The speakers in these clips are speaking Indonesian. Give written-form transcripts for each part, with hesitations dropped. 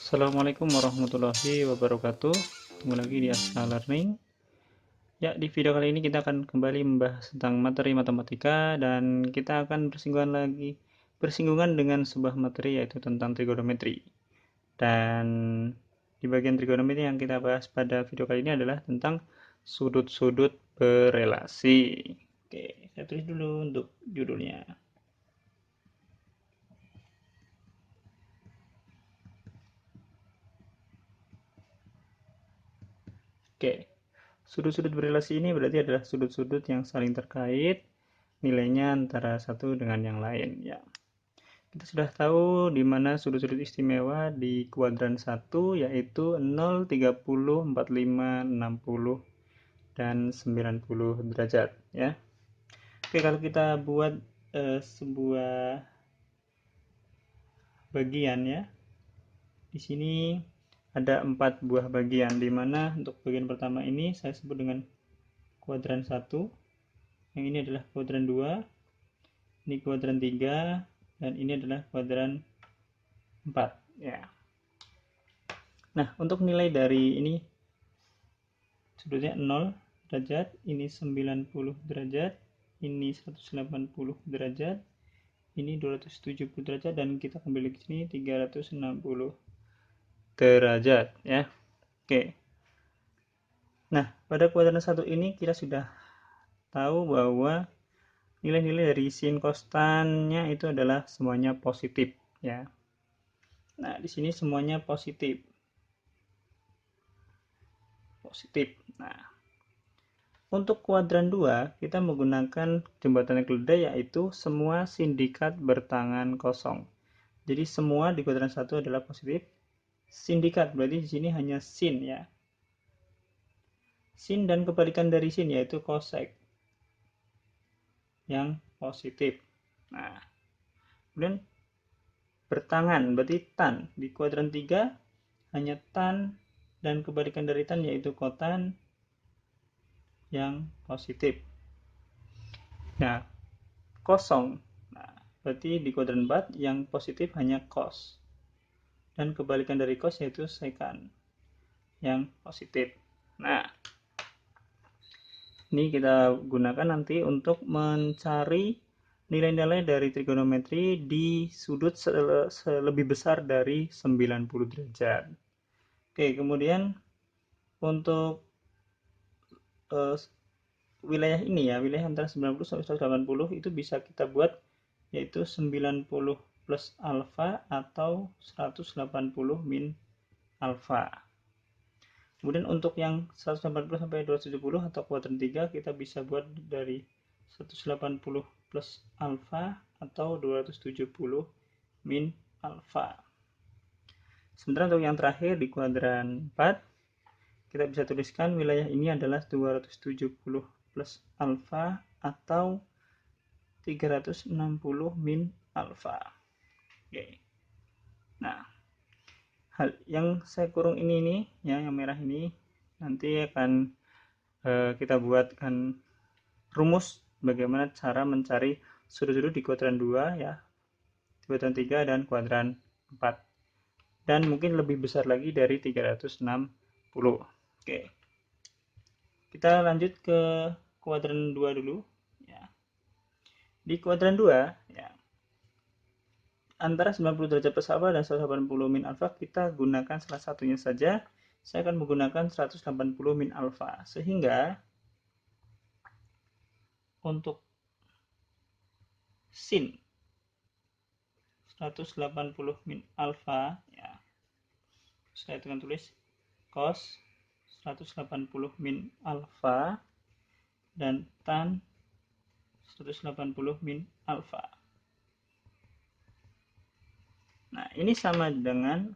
Assalamualaikum warahmatullahi wabarakatuh. Ketemu lagi di Asna Learning. Ya, di video kali ini kita akan kembali membahas tentang materi matematika dan kita akan bersinggungan dengan sebuah materi yaitu tentang trigonometri. Dan di bagian trigonometri yang kita bahas pada video kali ini adalah tentang sudut-sudut berelasi. Oke, saya tulis dulu untuk judulnya. Oke, sudut-sudut berelasi ini berarti adalah sudut-sudut yang saling terkait nilainya antara satu dengan yang lain ya. Kita sudah tahu di mana sudut-sudut istimewa di kuadran 1 yaitu 0, 30, 45, 60 dan 90 derajat ya. Oke, kalau kita buat sebuah bagian ya. Di sini ada 4 buah bagian di mana untuk bagian pertama ini saya sebut dengan kuadran 1. Yang ini adalah kuadran 2, ini kuadran 3, dan ini adalah kuadran 4 ya. Nah, untuk nilai dari ini sudutnya 0 derajat, ini 90 derajat, ini 180 derajat, ini 270 derajat, dan kita kembali ke sini 360 derajat ya. Oke. Nah, pada kuadran 1 ini kita sudah tahu bahwa nilai-nilai dari sin konstannya itu adalah semuanya positif ya. Nah, di sini semuanya positif. Nah, untuk kuadran 2 kita menggunakan jembatan keledai yaitu semua sindikat bertangan kosong. Jadi semua di kuadran 1 adalah positif. Sindikat berarti di sini hanya sin ya. Sin dan kebalikan dari sin yaitu kosek yang positif. Nah, kemudian bertangan berarti tan. Di kuadran 3 hanya tan dan kebalikan dari tan yaitu kotan yang positif. Nah, kosong. Nah, berarti di kuadran 4 yang positif hanya cos. Dan kebalikan dari cos yaitu secant yang positif. Nah, ini kita gunakan nanti untuk mencari nilai-nilai dari trigonometri di sudut lebih besar dari 90 derajat. Oke, kemudian untuk wilayah ini ya, wilayah antara 90 sampai 180 itu bisa kita buat yaitu 90 plus alfa atau 180 min alfa. Kemudian untuk yang 180 sampai 270 atau kuadran 3 kita bisa buat dari 180 plus alfa atau 270 min alfa. Sementara untuk yang terakhir di kuadran 4 kita bisa tuliskan wilayah ini adalah 270 plus alfa atau 360 min alfa. Oke. Nah, hal yang saya kurung ini nih ya, yang merah ini nanti akan kita buatkan rumus bagaimana cara mencari sudut-sudut di kuadran 2 ya, kuadran 3 dan kuadran 4, dan mungkin lebih besar lagi dari 360. Oke, kita lanjut ke kuadran 2 dulu ya. Di kuadran 2 ya, antara 90 derajat plus alfa dan 180 min alfa kita gunakan salah satunya saja. Saya akan menggunakan 180 min alfa, sehingga untuk sin 180 min alfa ya, saya akan tulis cos 180 min alfa dan tan 180 min alfa. Nah, ini sama dengan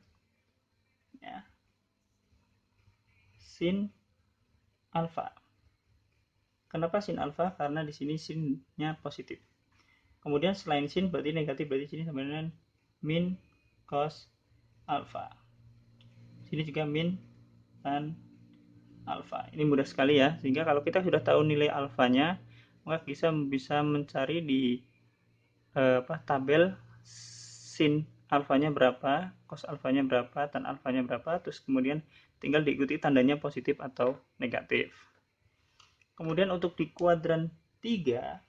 ya, sin alfa. Kenapa sin alfa? Karena di sini sinnya positif. Kemudian selain sin berarti negatif, berarti sini sama dengan min cos alfa. Sini juga min tan alfa. Ini mudah sekali ya, sehingga kalau kita sudah tahu nilai alfanya, maka kita bisa mencari di tabel sin alfanya berapa, cos alfanya berapa, tan alfanya berapa, terus kemudian tinggal diikuti tandanya positif atau negatif. Kemudian untuk di kuadran 3,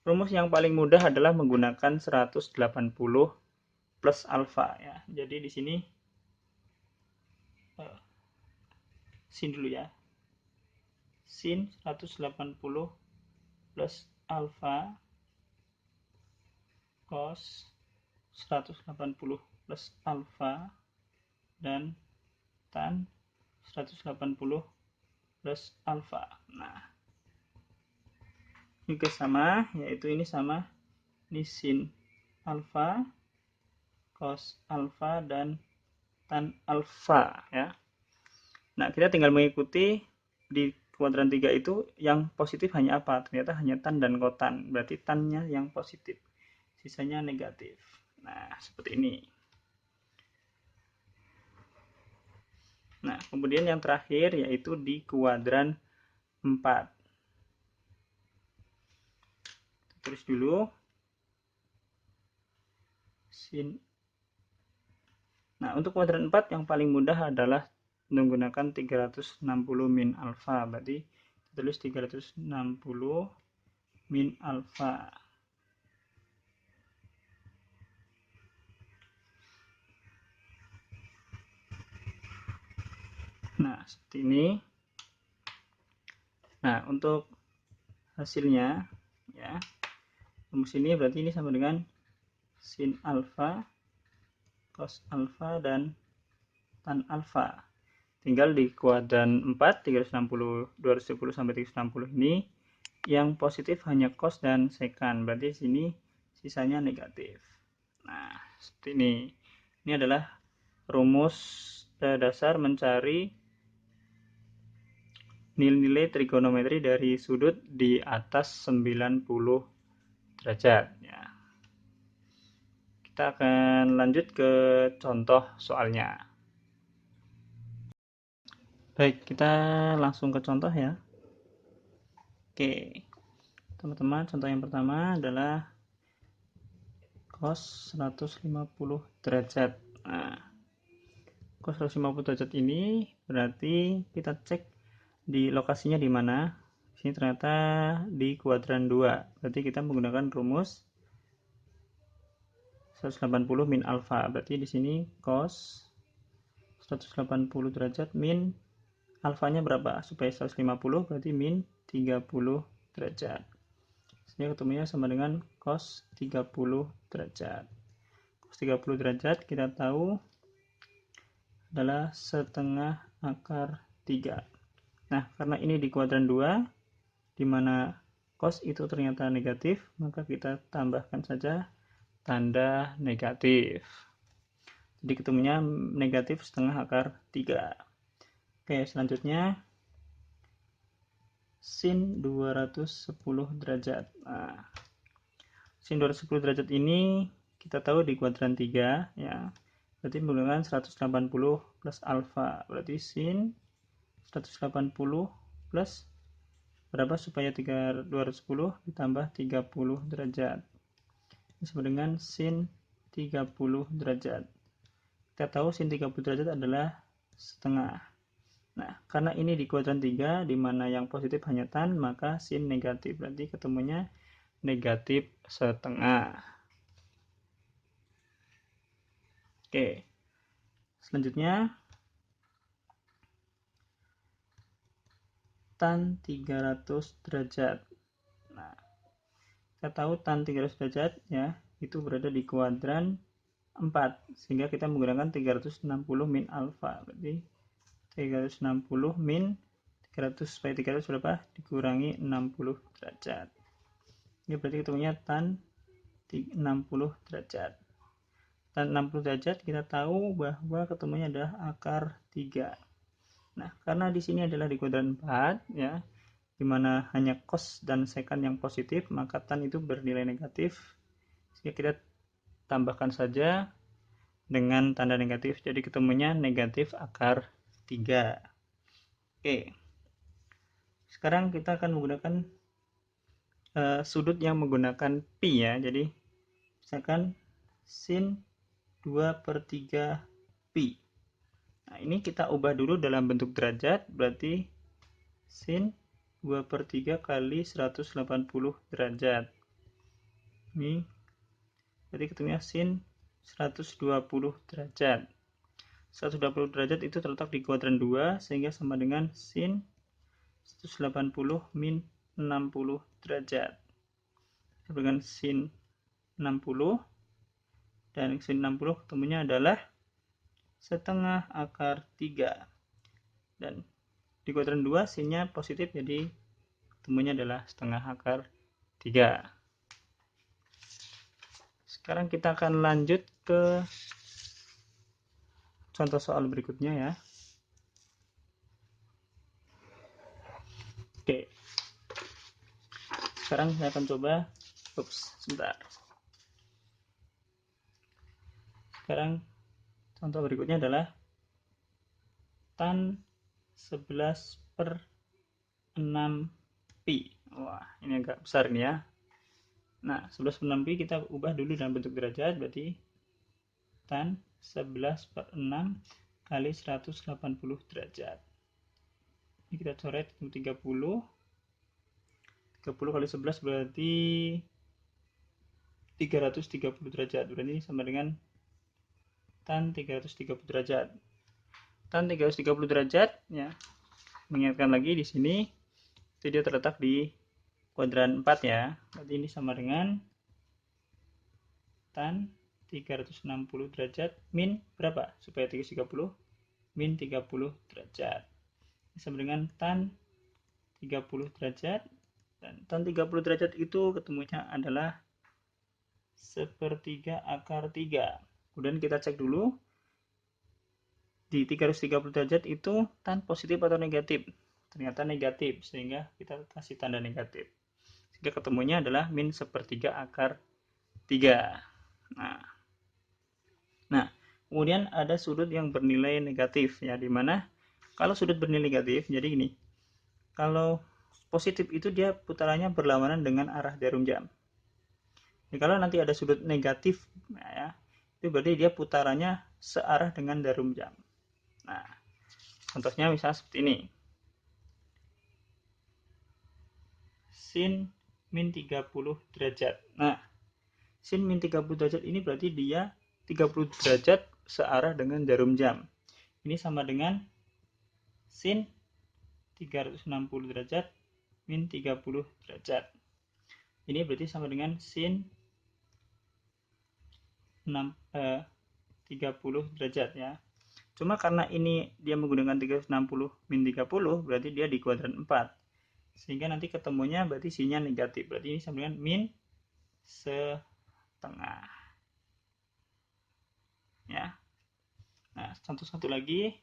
rumus yang paling mudah adalah menggunakan 180 plus alfa ya. Jadi di sini sin dulu ya. Sin 180 plus alfa cos 180 plus alfa dan tan 180 plus alfa. Nah, ini sama, yaitu ini sama, ini sin alfa, cos alfa, dan tan alfa ya. Nah, kita tinggal mengikuti di kuadran 3 itu yang positif hanya apa? Ternyata hanya tan dan kotan. Berarti tannya yang positif. Sisanya negatif. Nah, seperti ini. Nah, kemudian yang terakhir yaitu di kuadran 4. Tulis dulu. Sin. Nah, untuk kuadran 4 yang paling mudah adalah menggunakan 360 min alfa. Berarti tulis 360 min alfa. Nah, seperti ini. Nah, untuk hasilnya ya, rumus ini berarti ini sama dengan sin alfa, cos alfa, dan tan alfa. Tinggal di kuadran 4, 360, 210 sampai 360 ini yang positif hanya cos dan sekan. Berarti sini sisanya negatif. Nah, seperti ini. Ini adalah rumus dasar mencari nilai-nilai trigonometri dari sudut di atas 90 derajat ya. Kita akan lanjut ke contoh soalnya. Baik, kita langsung ke contoh ya. Oke, teman-teman, contoh yang pertama adalah cos 150 derajat. Nah, cos 150 derajat ini berarti kita cek di lokasinya di mana. Sini ternyata di kuadran 2. Berarti kita menggunakan rumus 180 min alfa. Berarti di sini cos 180 derajat min alfanya berapa? Supaya 150 berarti min 30 derajat. Sehingga ketemunya sama dengan cos 30 derajat. Cos 30 derajat kita tahu adalah setengah akar 3. Nah, karena ini di kuadran 2, di mana cos itu ternyata negatif, maka kita tambahkan saja tanda negatif. Jadi ketemunya negatif setengah akar 3. Oke, selanjutnya sin 210 derajat. Nah, sin 210 derajat ini kita tahu di kuadran 3 ya. Berarti menggunakan 180 plus alfa. Berarti sin 180 plus berapa supaya 210 ditambah 30 derajat. Ini sama dengan sin 30 derajat. Kita tahu sin 30 derajat adalah setengah. Nah, karena ini di kuadran 3, di mana yang positif hanya tan, maka sin negatif. Berarti ketemunya negatif setengah. Oke. Selanjutnya, tan 300 derajat. Nah, kita tahu tan 300 derajat ya, itu berada di kuadran 4. Sehingga kita menggunakan 360 min alfa. Berarti 360 min 300 supaya 300 berapa? Dikurangi 60 derajat. Ini berarti ketemunya tan 60 derajat. Tan 60 derajat kita tahu bahwa ketemunya adalah akar 3. Nah, karena di sini adalah di kuadran 4 ya, di mana hanya cos dan sekan yang positif, maka tan itu bernilai negatif. Sehingga kita tambahkan saja dengan tanda negatif. Jadi ketemunya negatif akar 3. Oke. Sekarang kita akan menggunakan sudut yang menggunakan pi ya. Jadi misalkan sin 2/3 pi. Nah, ini kita ubah dulu dalam bentuk derajat, berarti sin 2/3 kali 180 derajat. Ini berarti ketemunya sin 120 derajat. 120 derajat itu terletak di kuadran 2, sehingga sama dengan sin 180 min 60 derajat. Dengan sin 60, dan sin 60 ketemunya adalah setengah akar 3. Dan di kuadran 2 sinnya positif, jadi ketemunya adalah setengah akar 3. Sekarang kita akan lanjut ke contoh soal berikutnya ya. Oke. Sekarang saya akan coba, sebentar. Sekarang contoh berikutnya adalah tan 11/6 pi. Wah, ini agak besar ini ya. Nah, 11/6 pi kita ubah dulu dalam bentuk derajat, berarti tan 11/6 kali 180 derajat. Ini kita coret 30. 30 kali 11 berarti 330 derajat. Berarti sama dengan tan 330 derajat. Tan 330 derajat ya. Mengingatkan lagi di sini itu dia terletak di kuadran 4 ya. Berarti ini sama dengan tan 360 derajat min berapa? Supaya 330 min 30 derajat. Ini sama dengan tan 30 derajat, dan tan 30 derajat itu ketemunya adalah 1/3 akar 3. Kemudian kita cek dulu di 330 derajat itu tan positif atau negatif. Ternyata negatif, sehingga kita kasih tanda negatif. Sehingga ketemunya adalah min 1/3 akar 3. Nah, kemudian ada sudut yang bernilai negatif ya, dimana kalau sudut bernilai negatif, jadi ini. Kalau positif itu dia putarannya berlawanan dengan arah jarum jam. Jadi kalau nanti ada sudut negatif ya, itu berarti dia putarannya searah dengan jarum jam. Nah, contohnya misalnya seperti ini. Sin min 30 derajat. Nah, sin min 30 derajat ini berarti dia 30 derajat searah dengan jarum jam. Ini sama dengan sin 360 derajat min 30 derajat. Ini berarti sama dengan sin 30 derajat ya. Cuma karena ini dia menggunakan 360 min 30, berarti dia di kuadran 4. Sehingga nanti ketemunya berarti sinnya negatif. Berarti ini sama dengan min setengah. Ya. Nah, contoh satu lagi,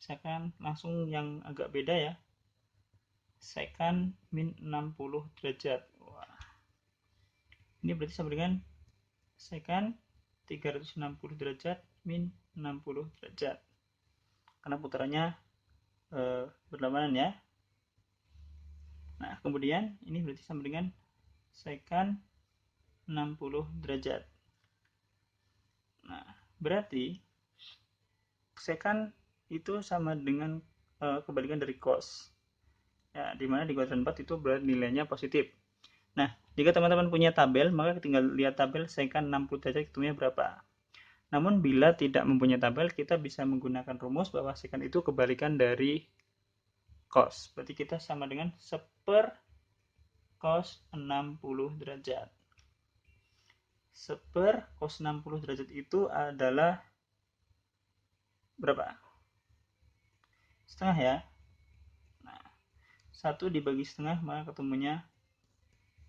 misalkan langsung yang agak beda ya. Sekan min 60 derajat. Wah. Ini berarti sama dengan sekan 360 derajat min 60 derajat. Karena putarannya berlawanan ya. Nah, kemudian ini berarti sama dengan sekan 60 derajat. Nah, berarti sekan itu sama dengan kebalikan dari cos. Ya, dimana di kuadran 4 itu berarti nilainya positif. Nah, jika teman-teman punya tabel, maka tinggal lihat tabel sekan 60 derajat ketemunya berapa. Namun bila tidak mempunyai tabel, kita bisa menggunakan rumus bahwa sekan itu kebalikan dari cos. Berarti kita sama dengan 1/cos 60 derajat. 1/cos 60 derajat itu adalah berapa? Setengah ya. Nah, 1 dibagi setengah maka ketemunya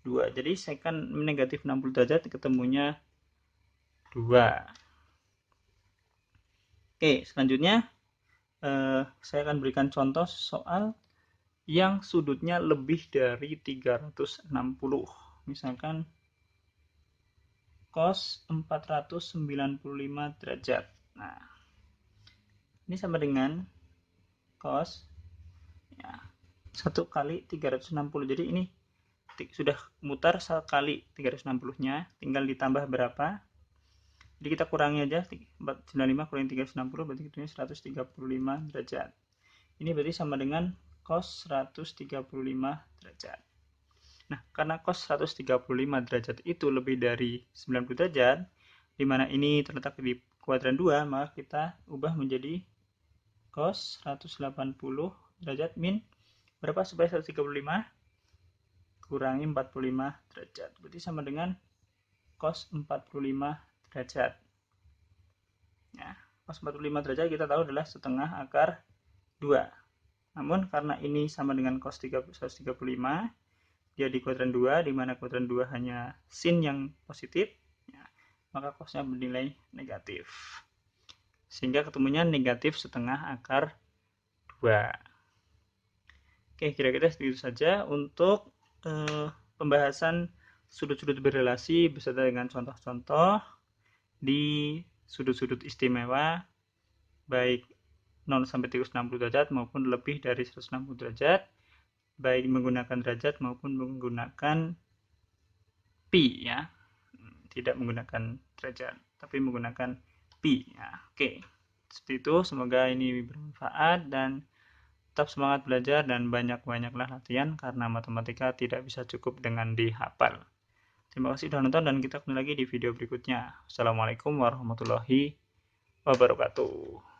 2. Jadi sekan negatif 60 derajat ketemunya 2. Oke, selanjutnya saya akan berikan contoh soal yang sudutnya lebih dari 360. Misalkan cos 495 derajat. Nah, ini sama dengan cos ya, 1 kali 360. Jadi ini sudah mutar sekali 360-nya, tinggal ditambah berapa. Jadi kita kurangi aja, 95 kurangi 360 berarti itu 135 derajat. Ini berarti sama dengan cos 135 derajat. Nah, karena cos 135 derajat itu lebih dari 90 derajat, di mana ini terletak di kuadran 2, maka kita ubah menjadi cos 180 derajat min berapa supaya 135? Kurangi 45 derajat. Berarti sama dengan cos 45 derajat. Ya, cos 45 derajat kita tahu adalah setengah akar 2. Namun karena ini sama dengan cos 135, dia di kuadran 2, di mana kuadran 2 hanya sin yang positif, ya, maka cosnya bernilai negatif. Sehingga ketemunya negatif setengah akar 2. Oke, kira-kira segitu saja untuk pembahasan sudut-sudut berrelasi beserta dengan contoh-contoh di sudut-sudut istimewa, baik 0 sampai 360 derajat maupun lebih dari 160 derajat, baik menggunakan derajat maupun menggunakan pi, ya. Tidak menggunakan derajat, tapi menggunakan pi. Ya, oke. Seperti itu, semoga ini bermanfaat dan tetap semangat belajar dan banyak-banyaklah latihan karena matematika tidak bisa cukup dengan dihafal. Terima kasih sudah nonton dan kita ketemu lagi di video berikutnya. Assalamualaikum warahmatullahi wabarakatuh.